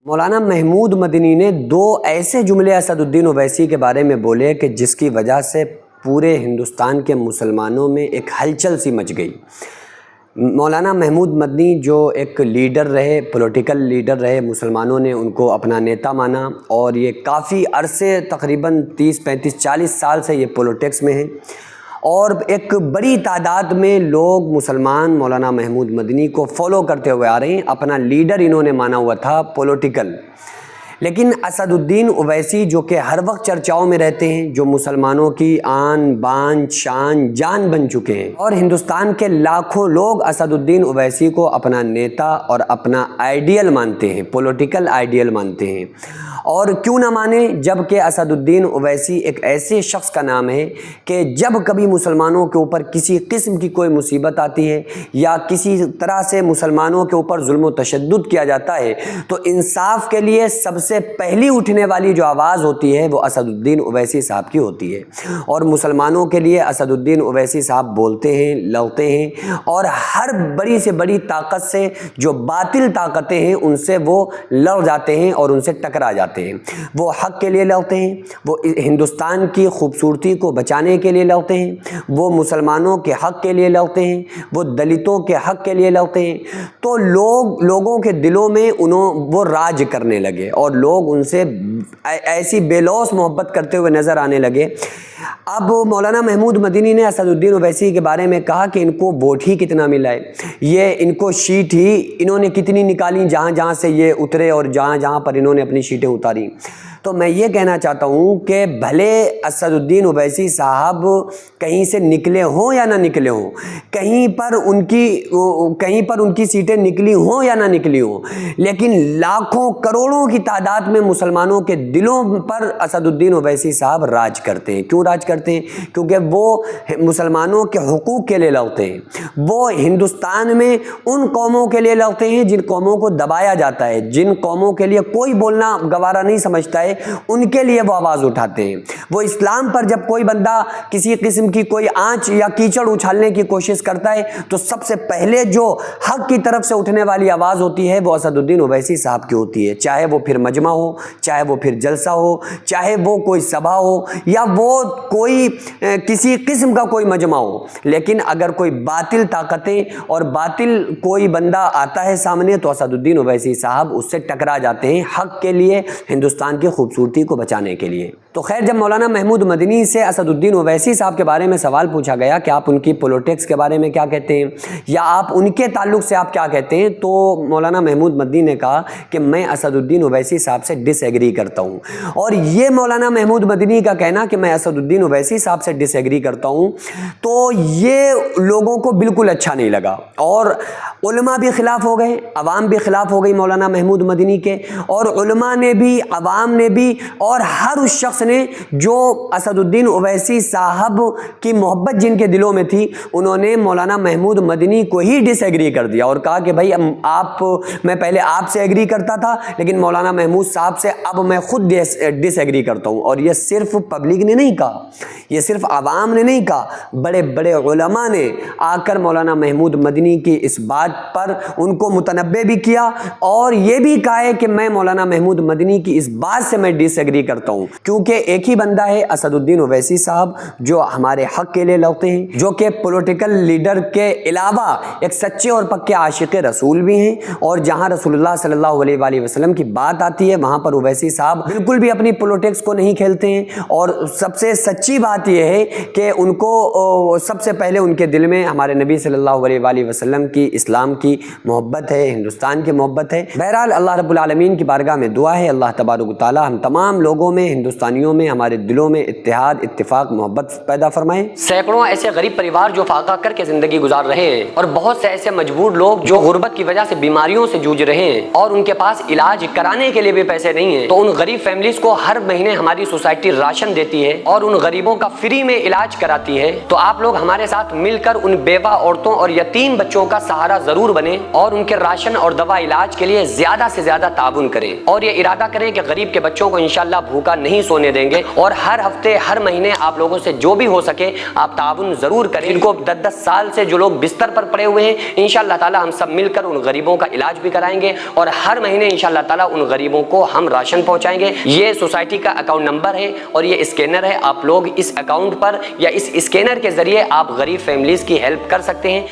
مولانا محمود مدنی نے دو ایسے جملے اسد الدین اویسی کے بارے میں بولے کہ جس کی وجہ سے پورے ہندوستان کے مسلمانوں میں ایک ہلچل سی مچ گئی۔ مولانا محمود مدنی جو ایک لیڈر رہے، پولیٹیکل لیڈر رہے، مسلمانوں نے ان کو اپنا نیتا مانا، اور یہ کافی عرصے تقریباً 30 35 40 سال سے یہ پولیٹکس میں ہیں، اور ایک بڑی تعداد میں لوگ مسلمان مولانا محمود مدنی کو فالو کرتے ہوئے آ رہے ہیں، اپنا لیڈر انہوں نے مانا ہوا تھا پولیٹیکل۔ لیکن اسد الدین اویسی جو کہ ہر وقت چرچاؤں میں رہتے ہیں، جو مسلمانوں کی آن بان شان جان بن چکے ہیں، اور ہندوستان کے لاکھوں لوگ اسد الدین اویسی کو اپنا نیتا اور اپنا آئیڈیل مانتے ہیں، پولیٹیکل آئیڈیل مانتے ہیں۔ اور کیوں نہ مانے، جب کہ اسد الدین اویسی ایک ایسے شخص کا نام ہے کہ جب کبھی مسلمانوں کے اوپر کسی قسم کی کوئی مصیبت آتی ہے یا کسی طرح سے مسلمانوں کے اوپر ظلم و تشدد کیا جاتا ہے، تو انصاف کے لیے سب سے پہلی اٹھنے والی جو آواز ہوتی ہے وہ اسد الدین اویسی صاحب کی ہوتی ہے، اور مسلمانوں کے لیے اسد الدین اویسی صاحب بولتے ہیں، لڑتے ہیں، اور ہر بڑی سے بڑی طاقت سے، جو باطل طاقتیں ہیں ان سے وہ لڑ جاتے ہیں اور ان سے ٹکرا جاتے ہیں۔ وہ حق کے لیے لڑتے ہیں، وہ ہندوستان کی خوبصورتی کو بچانے کے لیے لڑتے ہیں، وہ مسلمانوں کے حق کے لیے لڑتے ہیں، وہ دلتوں کے حق کے لیے لڑتے ہیں۔ تو لوگوں کے دلوں میں وہ راج کرنے لگے، اور لوگ ان سے ایسی بے لوث محبت کرتے ہوئے نظر آنے لگے۔ اب مولانا محمود مدنی نے اسد الدین اویسی کے بارے میں کہا کہ ان کو ووٹ ہی کتنا ملا ہے، یہ ان کو شیٹ ہی انہوں نے کتنی نکالی جہاں جہاں سے یہ اترے اور جہاں جہاں پر انہوں نے اپنی شیٹیں اتاری۔ تو میں یہ کہنا چاہتا ہوں کہ بھلے اسد الدین اویسی صاحب کہیں سے نکلے ہوں یا نہ نکلے ہوں، کہیں پر ان کی سیٹیں نکلی ہوں یا نہ نکلی ہوں، لیکن لاکھوں کروڑوں کی تعداد میں مسلمانوں کے دلوں پر اسد الدین اویسی صاحب راج کرتے ہیں۔ کیوں راج کرتے ہیں؟ کیونکہ وہ مسلمانوں کے حقوق کے لیے لڑتے ہیں، وہ ہندوستان میں ان قوموں کے لیے لڑتے ہیں جن قوموں کو دبایا جاتا ہے، جن قوموں کے لیے کوئی بولنا گوارا نہیں سمجھتا ہے، ان کے لیے وہ آواز اٹھاتے ہیں۔ وہ اسلام پر جب کوئی بندہ کسی قسم کی کوئی آنچ یا کیچڑ اچھالنے کی کوشش کرتا ہے تو سب سے پہلے جو حق کی طرف سے اٹھنے والی آواز ہوتی ہے وہ اسد الدین اویسی صاحب کی ہوتی ہے، چاہے وہ پھر مجمع ہو، چاہے وہ پھر جلسہ ہو، چاہے وہ کوئی سبھا ہو، یا وہ کوئی کسی قسم کا کوئی مجمع ہو۔ لیکن اگر کوئی باطل طاقتیں اور باطل کوئی بندہ آتا ہے سامنے تو اسد الدین اویسی صاحب اس سے ٹکرا جاتے ہیں، حق کے لیے، ہندوستان کی خوبصورتی کو بچانے کے لیے۔ تو خیر، جب مولانا محمود مدنی سے اسد الدین اویسی صاحب کے بارے میں سوال پوچھا گیا کہ آپ ان کی پولیٹکس کے بارے میں کیا کہتے ہیں، یا آپ ان کے تعلق سے آپ کیا کہتے ہیں، تو مولانا محمود مدنی نے کہا کہ میں اسد الدین اویسی صاحب سے ڈس ایگری کرتا ہوں۔ اور یہ مولانا محمود مدنی کا کہنا کہ میں اسد الدین اویسی صاحب سے ڈس ایگری کرتا ہوں، تو یہ لوگوں کو بالکل اچھا نہیں لگا، اور علماء بھی خلاف ہو گئے، عوام بھی خلاف ہو گئی مولانا محمود مدنی کے، اور علماء نے بھی، عوام نے بھی، اور ہر اس شخص نے جو اسد الدین اویسی صاحب کی محبت جن کے دلوں میں تھی، انہوں نے مولانا محمود مدنی کو ہی ڈس ایگری کر دیا، اور کہا کہ بھائی میں پہلے آپ سے ایگری کرتا تھا، لیکن مولانا محمود صاحب سے اب میں خود ڈس ایگری کرتا ہوں۔ اور یہ صرف پبلک نے نہیں کہا، یہ صرف عوام نے نہیں کہا، بڑے بڑے علماء نے آ کر مولانا محمود مدنی کی اس بات پر ان کو متنبہ بھی کیا، اور یہ بھی کہا ہے کہ میں مولانا محمود مدنی کی اس بات سے میں ڈس ایگری کرتا ہوں، کیونکہ ایک ہی بندہ ہے اسد الدین اویسی صاحب جو ہمارے حق کے لیے لڑتے ہیں، جو کہ پولیٹیکل لیڈر کے علاوہ ایک سچے اور پکے عاشق رسول بھی ہیں، اور جہاں رسول اللہ صلی اللہ علیہ وآلہ وسلم کی بات آتی ہے وہاں پر اویسی صاحب بالکل بھی اپنی پولیٹکس کو نہیں کھیلتے ہیں۔ اور سب سے سچی بات یہ ہے کہ ان کو سب سے پہلے ان کے دل میں ہمارے نبی صلی اللہ علیہ وآلہ وسلم کی، اسلام کی محبت ہے، ہندوستان کی محبت ہے۔ بہرحال اللہ رب العالمین کی بارگاہ میں دعا ہے اللہ تبارک و تعالی ہم تمام لوگوں میں، ہندوستانیوں میں، ہمارے دلوں میں اتحاد، اتفاق، محبت پیدا فرمائے۔ سینکڑوں ایسے غریب پریوار جو فاقہ کر کے زندگی گزار رہے ہیں، اور بہت سے ایسے مجبور لوگ جو غربت کی وجہ سے بیماریوں سے جوجھ رہے ہیں اور ان کے پاس علاج کرانے کے لیے بھی پیسے نہیں ہیں، تو ان غریب فیملیز کو ہر مہینے ہماری سوسائٹی راشن دیتی ہے اور ان غریبوں کا فری میں علاج کراتی ہے۔ تو آپ لوگ ہمارے ساتھ مل کر ان بیوہ عورتوں اور یتیم بچوں کا سہارا ضرور بنیں، اور ان کے راشن اور دوا علاج کے لیے زیادہ سے زیادہ تعاون کریں، اور یہ ارادہ کریں کہ غریب کے بچوں بچوں کو انشاءاللہ بھوکا نہیں سونے دیں گے، اور ہر ہفتے ہر مہینے آپ لوگوں سے جو بھی ہو سکے آپ تعاون ضرور کریں۔ ان کو 10 سال سے جو لوگ بستر پر پڑے ہوئے ہیں انشاءاللہ تعالی ہم سب مل کر ان غریبوں کا علاج بھی کرائیں گے، اور ہر مہینے انشاءاللہ تعالی ان غریبوں کو ہم راشن پہنچائیں گے۔ یہ سوسائٹی کا اکاؤنٹ نمبر ہے اور یہ اسکینر ہے، آپ لوگ اس اکاؤنٹ پر یا اس اسکینر کے ذریعے آپ غریب فیملیز کی ہیلپ کر سکتے ہیں۔